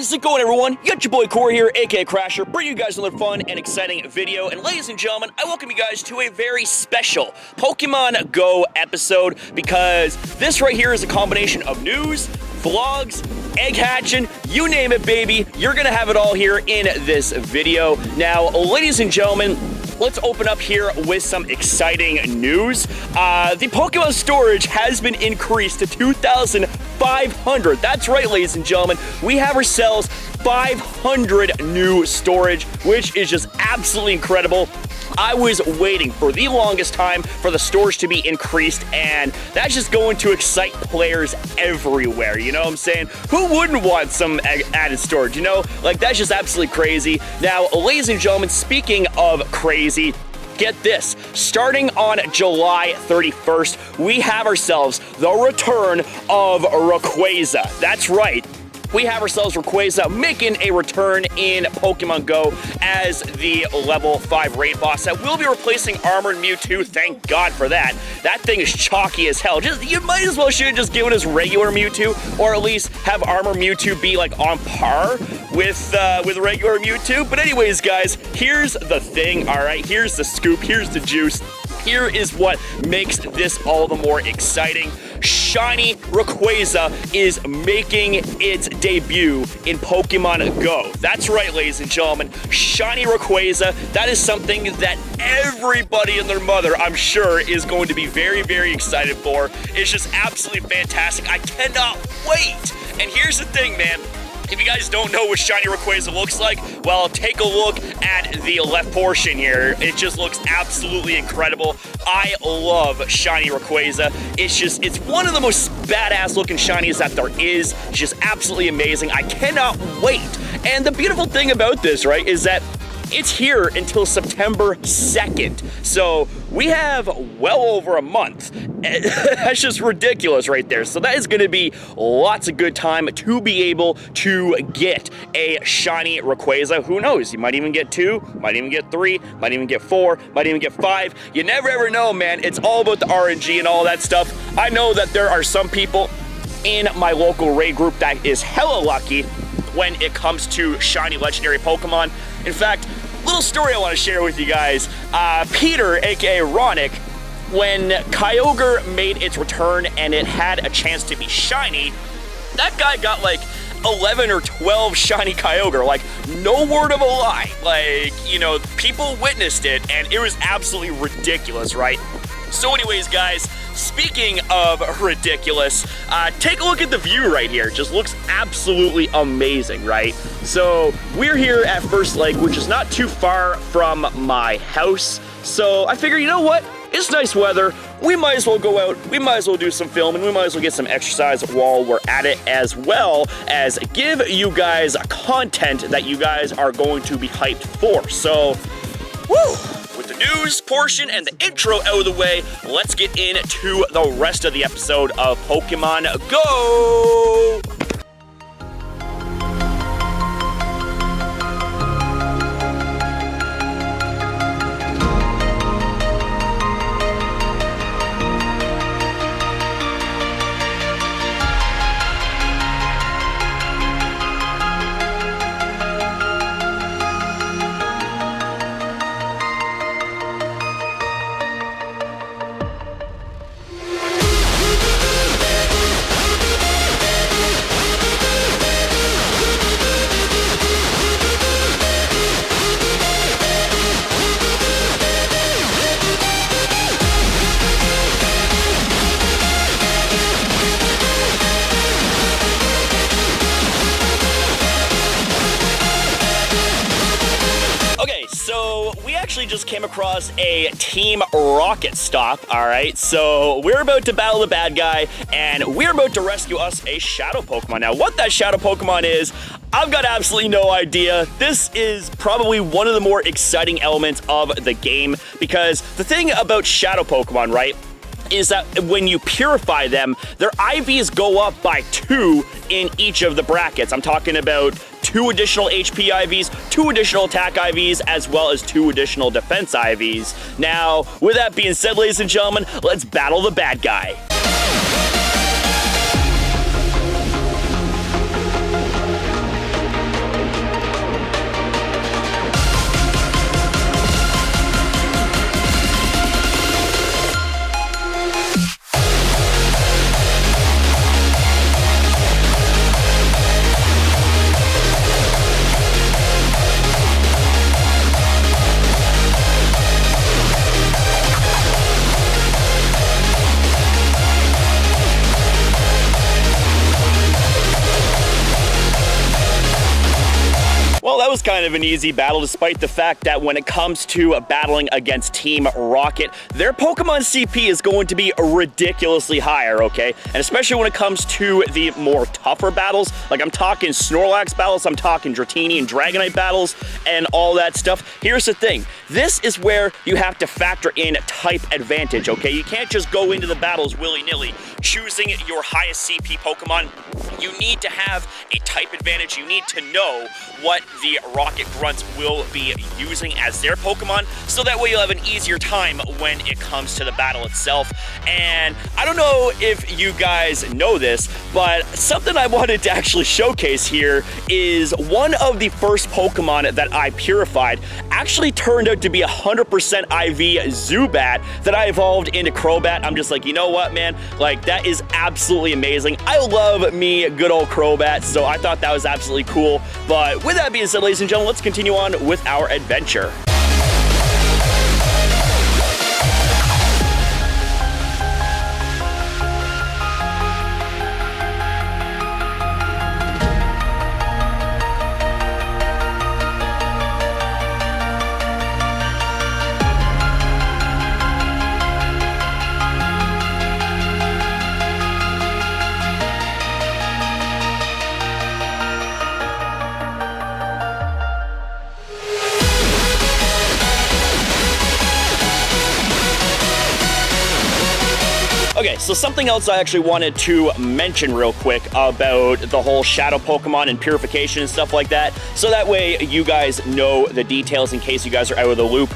How's it going, everyone? You got your boy Corey here, aka Crasher, bringing you guys another fun and exciting video. And ladies and gentlemen, I welcome you guys to a very special Pokemon Go episode, because this right here is a combination of news, vlogs, egg hatching, you name it, baby. You're gonna have it all here in this video. Now, ladies and gentlemen, let's open up here with some exciting news. The Pokemon storage has been increased to 2,500. That's right, ladies and gentlemen. We have ourselves 500 new storage, which is just absolutely incredible. I was waiting for the longest time for the storage to be increased, and that's just going to excite players everywhere, you know what I'm saying? Who wouldn't want some added storage, you know? Like, that's just absolutely crazy. Now, ladies and gentlemen, speaking of crazy, get this, starting on July 31st, we have ourselves the return of Rayquaza. That's right. We have ourselves Rayquaza making a return in Pokemon Go as the level 5 raid boss that will be replacing Armored Mewtwo. Thank God for that. That thing is chalky as hell. You might as well should have just given us regular Mewtwo, or at least have Armored Mewtwo be like on par with regular Mewtwo. But anyways, guys, here's the thing, all right? Here's the scoop, here's the juice. Here is what makes this all the more exciting. Shiny Rayquaza is making its debut in Pokemon Go. That's right, ladies and gentlemen. Shiny Rayquaza, that is something that everybody and their mother, I'm sure, is going to be very, very excited for. It's just absolutely fantastic. I cannot wait. And here's the thing, man. If you guys don't know what Shiny Rayquaza looks like, well, take a look at the left portion here. It just looks absolutely incredible. I love Shiny Rayquaza. It's one of the most badass looking shinies that there is. It's just absolutely amazing. I cannot wait. And the beautiful thing about this, right, is that it's here until September 2nd. So we have well over a month. That's just ridiculous right there. So that is going to be lots of good time to be able to get a shiny Rayquaza. Who knows? You might even get 2, might even get 3, might even get 4, might even get 5. You never ever know, man. It's all about the RNG and all that stuff. I know that there are some people in my local raid group that is hella lucky when it comes to shiny legendary Pokemon. In fact, little story I want to share with you guys. Peter, aka Ronick, when Kyogre made its return and it had a chance to be shiny, that guy got like 11 or 12 shiny Kyogre. Like, no word of a lie. Like, you know, people witnessed it and it was absolutely ridiculous, right? So anyways, guys, speaking of ridiculous, take a look at the view right here. It just looks absolutely amazing, right? So we're here at First Lake, which is not too far from my house. So I figure, you know what? It's nice weather. We might as well go out. We might as well do some filming. We might as well get some exercise while we're at it, as well as give you guys content that you guys are going to be hyped for. So, woo! With the news portion and the intro out of the way, let's get into the rest of the episode of Pokemon Go! Just came across a Team Rocket stop, all right? So we're about to battle the bad guy, and we're about to rescue us a Shadow Pokemon. Now, what that Shadow Pokemon is, I've got absolutely no idea. This is probably one of the more exciting elements of the game, because the thing about Shadow Pokemon, right, is that when you purify them, their IVs go up by 2 in each of the brackets. I'm talking about 2 additional HP IVs, 2 additional attack IVs, as well as 2 additional defense IVs. Now, with that being said, ladies and gentlemen, let's battle the bad guy. was kind of an easy battle, despite the fact that when it comes to battling against Team Rocket, their Pokemon CP is going to be ridiculously higher, okay? And especially when it comes to the more tougher battles, like I'm talking Snorlax battles, I'm talking Dratini and Dragonite battles, and all that stuff. Here's the thing. This is where you have to factor in type advantage, okay? You can't just go into the battles willy-nilly, choosing your highest CP Pokemon. You need to have a type advantage. You need to know what the Rocket Grunts will be using as their Pokemon, so that way you'll have an easier time when it comes to the battle itself. And I don't know if you guys know this, but something I wanted to actually showcase here is one of the first Pokemon that I purified actually turned out to be 100% IV Zubat that I evolved into Crobat. I'm just like, you know what, man? Like, that is absolutely amazing. I love me good old Crobat, so I thought that was absolutely cool. But with that being said, ladies and gentlemen, let's continue on with our adventure. Okay, so something else I actually wanted to mention real quick about the whole Shadow Pokemon and purification and stuff like that, so that way you guys know the details in case you guys are out of the loop.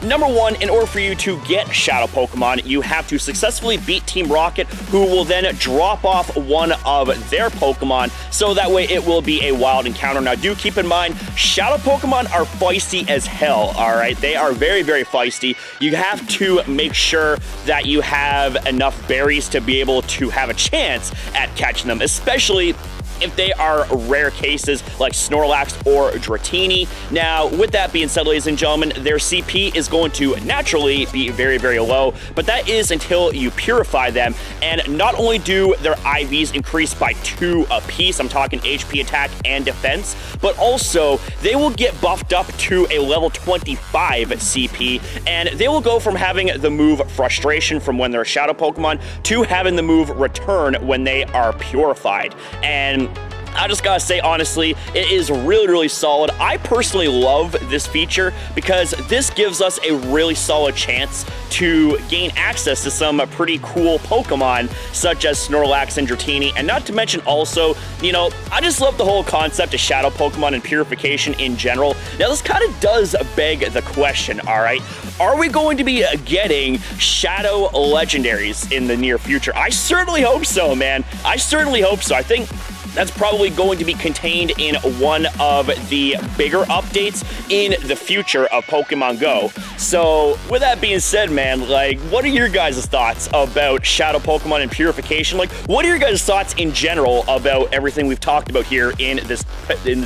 Number one, in order for you to get Shadow Pokemon, you have to successfully beat Team Rocket, who will then drop off one of their Pokemon, so that way it will be a wild encounter. Now, do keep in mind, Shadow Pokemon are feisty as hell, alright? They are very, very feisty. You have to make sure that you have enough berries to be able to have a chance at catching them, especially if they are rare cases like Snorlax or Dratini. Now, with that being said, ladies and gentlemen, their CP is going to naturally be very, very low, but that is until you purify them. And not only do their IVs increase by 2 apiece, I'm talking HP, attack, and defense, but also they will get buffed up to a level 25 CP, and they will go from having the move Frustration from when they're a Shadow Pokemon to having the move Return when they are purified. And I just gotta say, honestly, it is really, really solid. I personally love this feature because this gives us a really solid chance to gain access to some pretty cool Pokemon, such as Snorlax and Dratini, and not to mention also, you know, I just love the whole concept of Shadow Pokemon and purification in general. Now, this kind of does beg the question, all right? Are we going to be getting Shadow Legendaries in the near future? I certainly hope so, man. I certainly hope so. I think that's probably going to be contained in one of the bigger updates in the future of Pokemon Go. So, with that being said, man, like, what are your guys' thoughts about Shadow Pokemon and purification? Like, what are your guys' thoughts in general about everything we've talked about here in this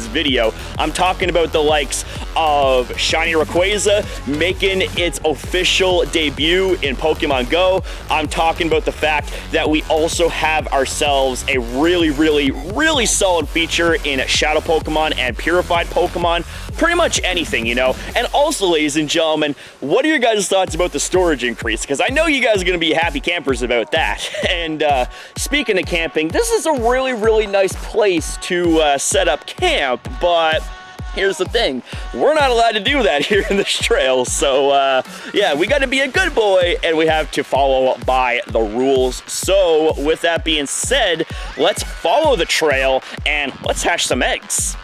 video? I'm talking about the likes of Shiny Rayquaza making its official debut in Pokemon Go. I'm talking about the fact that we also have ourselves a really solid feature in Shadow Pokemon and Purified Pokemon. Pretty much anything, you know. And also, ladies and gentlemen, what are your guys' thoughts about the storage increase? Because I know you guys are going to be happy campers about that. And speaking of camping, this is a really nice place to set up camp, but here's the thing, we're not allowed to do that here in this trail. So yeah, we got to be a good boy and we have to follow by the rules. So with that being said, let's follow the trail and let's hatch some eggs.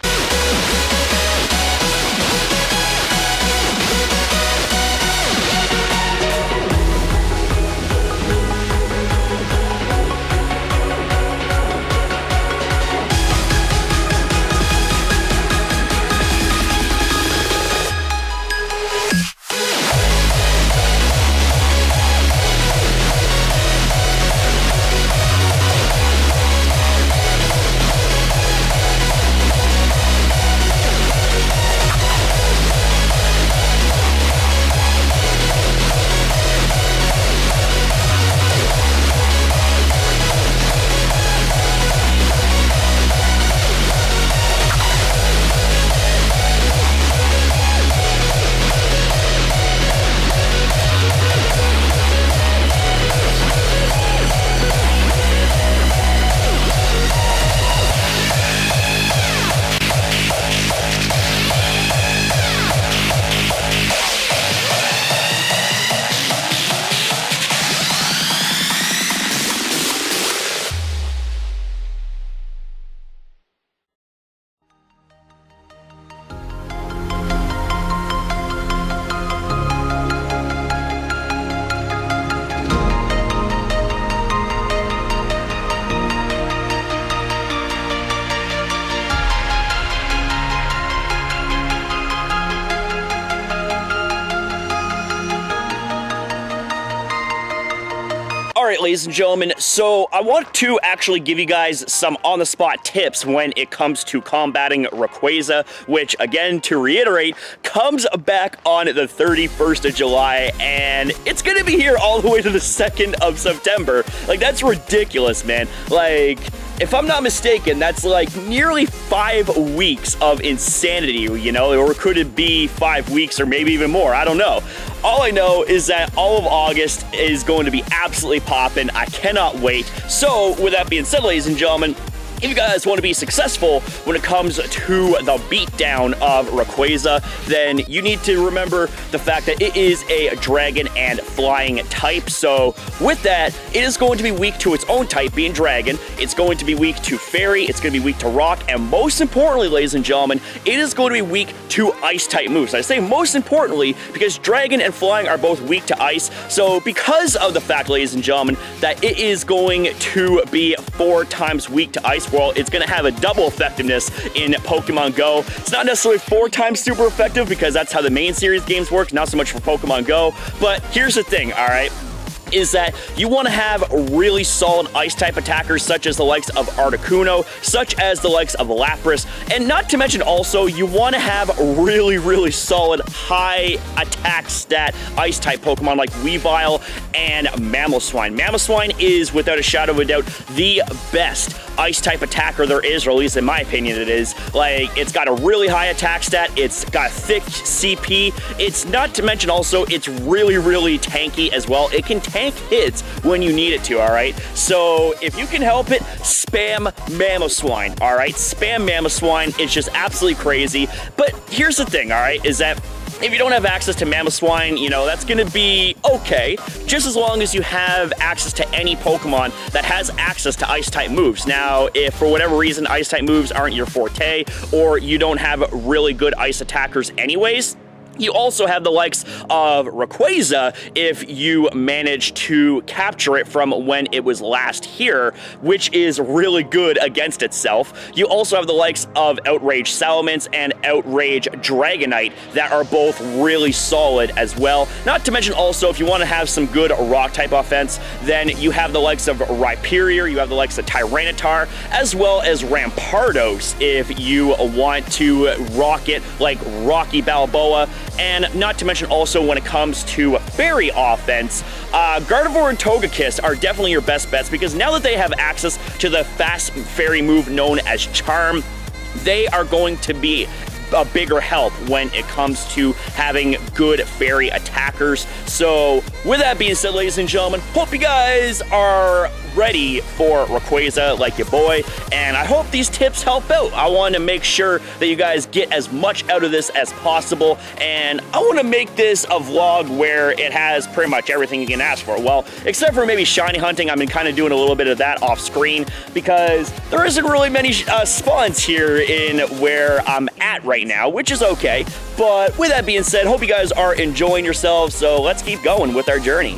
ladies and gentlemen. So I want to actually give you guys some on-the-spot tips when it comes to combating Rayquaza, which, again, to reiterate, comes back on the 31st of July, and it's gonna be here all the way to the 2nd of September. Like, that's ridiculous, man. Like, if I'm not mistaken, that's like nearly 5 weeks of insanity, you know, or could it be 5 weeks or maybe even more? I don't know. All I know is that all of August is going to be absolutely popping. I cannot wait. So, with that being said, ladies and gentlemen, if you guys want to be successful when it comes to the beatdown of Rayquaza, then you need to remember the fact that it is a dragon and flying type. So with that, it is going to be weak to its own type, being dragon. It's going to be weak to fairy. It's going to be weak to rock. And most importantly, ladies and gentlemen, it is going to be weak to ice type moves. I say most importantly because dragon and flying are both weak to ice. So because of the fact, ladies and gentlemen, that it is going to be 4 times weak to ice, well, it's going to have a double effectiveness in Pokemon Go. It's not necessarily 4 times super effective because that's how the main series games work, not so much for Pokemon Go. But here's the thing, all right? Is that you want to have really solid ice-type attackers such as the likes of Articuno, such as the likes of Lapras, and not to mention also you want to have really solid high attack stat ice-type Pokemon like Weavile and Mamoswine. Mamoswine is, without a shadow of a doubt, the best ice-type attacker there is, or at least in my opinion it is. Like, it's got a really high attack stat, it's got thick CP, it's not to mention also it's really tanky as well. It can tank hits when you need it to, alright? So, if you can help it, spam Mamoswine, alright? Spam Mamoswine, it's just absolutely crazy. But here's the thing, alright, is that if you don't have access to Mamoswine, you know, that's gonna be okay, just as long as you have access to any Pokemon that has access to Ice-type moves. Now, if for whatever reason Ice-type moves aren't your forte, or you don't have really good Ice attackers anyways, you also have the likes of Rayquaza if you manage to capture it from when it was last here, which is really good against itself. You also have the likes of Outrage Salamence and Outrage Dragonite that are both really solid as well. Not to mention also, if you want to have some good rock-type offense, then you have the likes of Rhyperior, you have the likes of Tyranitar, as well as Rampardos if you want to rock it like Rocky Balboa. And not to mention also when it comes to fairy offense, Gardevoir and Togekiss are definitely your best bets because now that they have access to the fast fairy move known as Charm, they are going to be a bigger help when it comes to having good fairy attackers. So with that being said, ladies and gentlemen, hope you guys are ready for Rayquaza like your boy, and I hope these tips help out. I want to make sure that you guys get as much out of this as possible, and I want to make this a vlog where it has pretty much everything you can ask for. Well, except for maybe shiny hunting. I've been kind of doing a little bit of that off screen because there isn't really many spawns here in where I'm at right now, which is okay. But with that being said, hope you guys are enjoying yourselves, so let's keep going with our journey.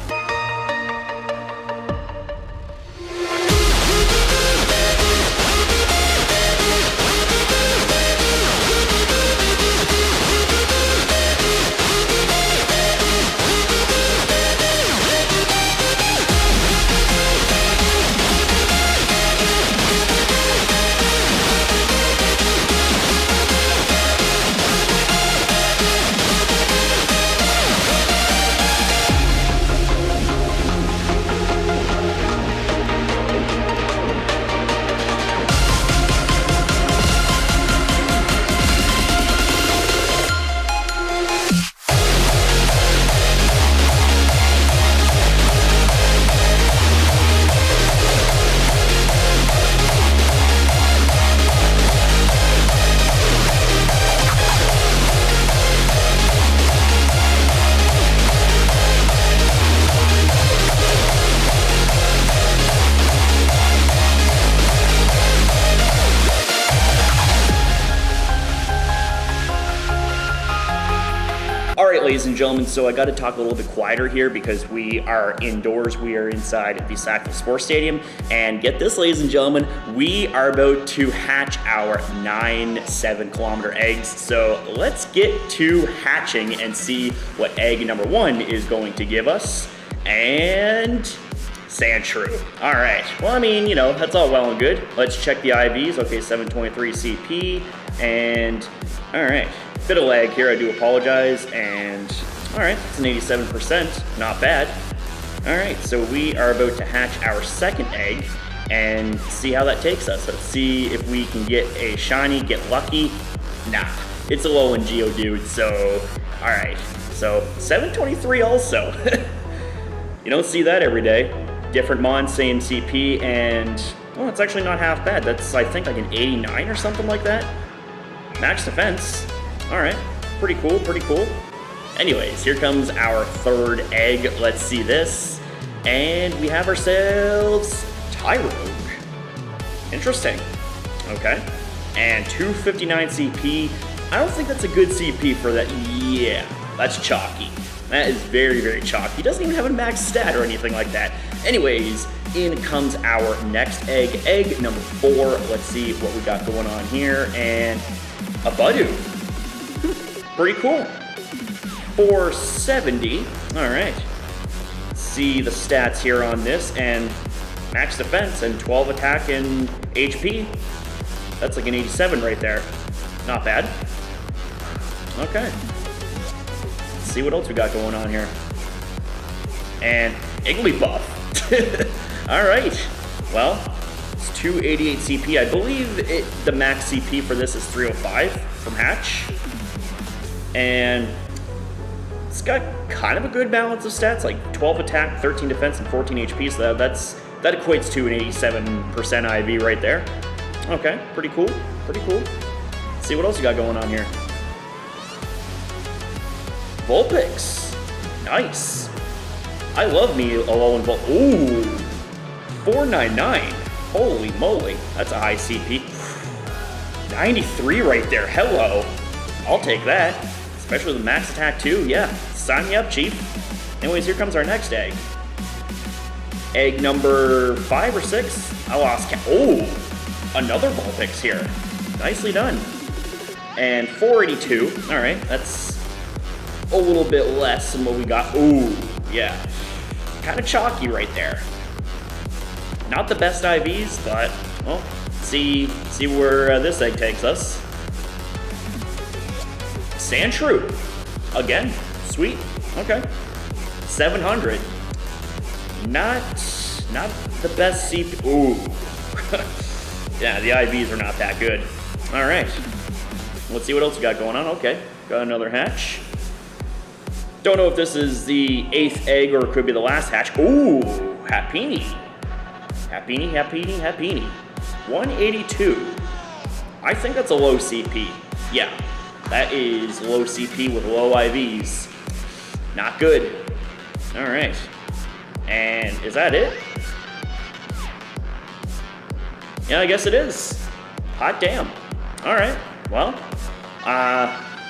Alright, ladies and gentlemen, so I got to talk a little bit quieter here because we are indoors. We are inside the Sackville Sports Stadium. And get this, ladies and gentlemen, we are about to hatch our 9 7-kilometer eggs. So let's get to hatching and see what egg number 1 is going to give us. And Sandshrew. All right. Well, I mean, you know, that's all well and good. Let's check the IVs. Okay, 723 CP. And, all right. Bit of lag here, I do apologize. And, all right, it's an 87%. Not bad. All right, so we are about to hatch our second egg and see how that takes us. Let's see if we can get a shiny, get lucky. Nah, it's a low in Geodude, so, all right. So, 723 also. You don't see that every day. Different mon, same CP, and, well, it's actually not half bad. That's, I think, like an 89 or something like that. Max defense. All right, pretty cool, pretty cool. Anyways, here comes our third egg. Let's see this. And we have ourselves Tyrogue. Interesting. Okay. And 259 CP. I don't think that's a good CP for that. Yeah, that's chalky. That is very, very chalky. He doesn't even have a max stat or anything like that. Anyways, in comes our next egg. Egg number 4. Let's see what we got going on here. And a Budu. Pretty cool. 470. All right. See the stats here on this, and max defense and 12 attack and HP. That's like an 87 right there. Not bad. Okay. Let's see what else we got going on here. And Igglybuff. All right. Well, it's 288 CP. I believe the max CP for this is 305 from hatch. And it's got kind of a good balance of stats, like 12 attack, 13 defense, and 14 HP, so that equates to an 87% IV right there. Okay, pretty cool, pretty cool. Let's see what else you got going on here. Vulpix, nice. I love me a low and Vulpix. Ooh, 499, holy moly, that's a high CP. 93 right there, hello. I'll take that. Especially with max attack too, yeah. Sign me up, chief. Anyways, here comes our next egg. Egg number 5 or 6. I lost count. Oh, another Vulpix here. Nicely done. And 482. All right, that's a little bit less than what we got. Ooh, yeah. Kind of chalky right there. Not the best IVs, but, well, see where this egg takes us. Sandshrew. Again, sweet. Okay. 700. Not the best CP. Ooh. Yeah, the IVs are not that good. All right. Let's see what else we got going on. Okay. Got another hatch. Don't know if this is the 8th egg or it could be the last hatch. Ooh, Happiny. Happiny. 182. I think that's a low CP. Yeah. That is low CP with low IVs. Not good. All right. And is that it? Yeah, I guess it is. Hot damn. All right. Well,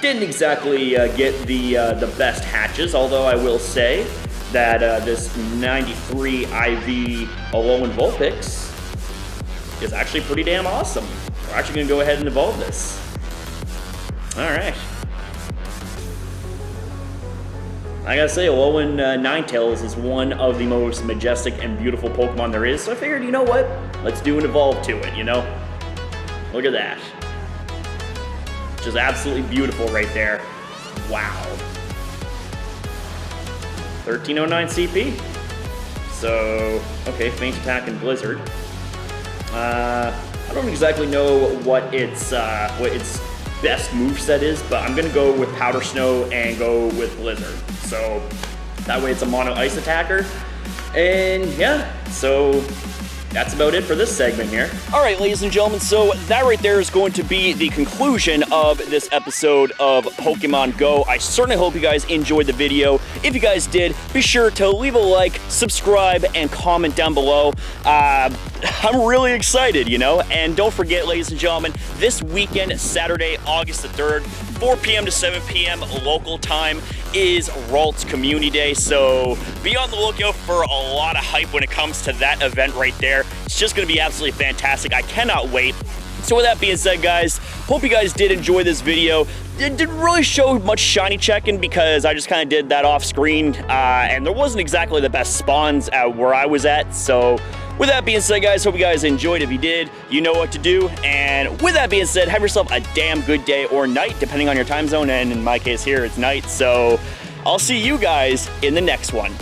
didn't exactly get the best hatches, although I will say that this 93 IV Alolan Vulpix is actually pretty damn awesome. We're actually going to go ahead and evolve this. All right. I gotta say, Alolan Ninetales is one of the most majestic and beautiful Pokemon there is, so I figured, you know what? Let's do an evolve to it, you know? Look at that. Just absolutely beautiful right there. Wow. 1309 CP. So, okay, Faint Attack and Blizzard. I don't exactly know what its best moveset is, but I'm gonna go with Powder Snow and go with Blizzard. So that way it's a mono ice attacker. And yeah, so that's about it for this segment here. All right, ladies and gentlemen, so that right there is going to be the conclusion of this episode of Pokemon Go. I certainly hope you guys enjoyed the video. If you guys did, be sure to leave a like, subscribe, and comment down below. I'm really excited, you know? And don't forget, ladies and gentlemen, this weekend, Saturday, August the 3rd, 4 p.m. to 7 p.m. local time is Ralt's Community Day, so be on the lookout for a lot of hype when it comes to that event right there. It's just going to be absolutely fantastic. I cannot wait. So with that being said, guys, Hope you guys did enjoy this video. It didn't really show much shiny checking because I just kind of did that off screen, and there wasn't exactly the best spawns at where I was at. So with that being said, guys, hope you guys enjoyed. If you did, you know what to do. And with that being said, have yourself a damn good day or night, depending on your time zone. And in my case here, it's night. So I'll see you guys in the next one.